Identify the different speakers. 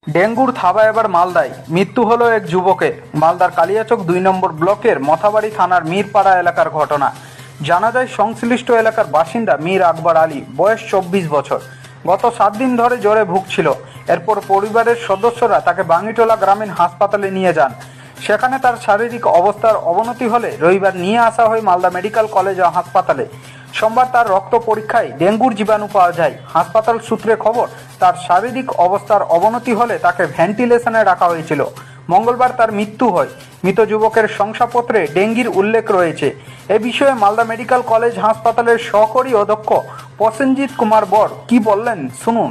Speaker 1: ডেঙ্গুর থাবা এবার মালদায়, মৃত্যু হলো এক যুবকের। মালদার কালিয়াচক ২ নম্বর ব্লকের মথাবাড়ি থানার মিরপাড়া এলাকার ঘটনা। জানা যায়, সংশ্লিষ্ট এলাকার বাসিন্দা মীর আকবর আলী, বয়স ২৪ বছর, গত ৭ দিন ধরে জ্বরে ভুগছিল। এরপর পরিবারের সদস্যরা তাকে বাঙ্গিটোলা গ্রামীণ হাসপাতালে নিয়ে যান। সেখানে তার শারীরিক অবস্থার অবনতি হলে রবিবার নিয়ে আসা হয় মালদা মেডিকেল কলেজ ও হাসপাতালে। সোমবার তার রক্ত পরীক্ষায় ডেঙ্গুর জীবাণু পাওয়া যায়। হাসপাতাল সূত্রে খবর, তার শারীরিক অবস্থার অবনতি হলে তাকে ভেন্টিলেশনে রাখা হয়েছিল। মঙ্গলবার তার মৃত্যু হয়। মৃত যুবকের শংসাপত্রে ডেঙ্গির উল্লেখ রয়েছে। এ বিষয়ে মালদা মেডিকেল কলেজ হাসপাতালের সহকারী অধ্যক্ষ প্রসেনজিৎ কুমার বর কি বললেন, শুনুন।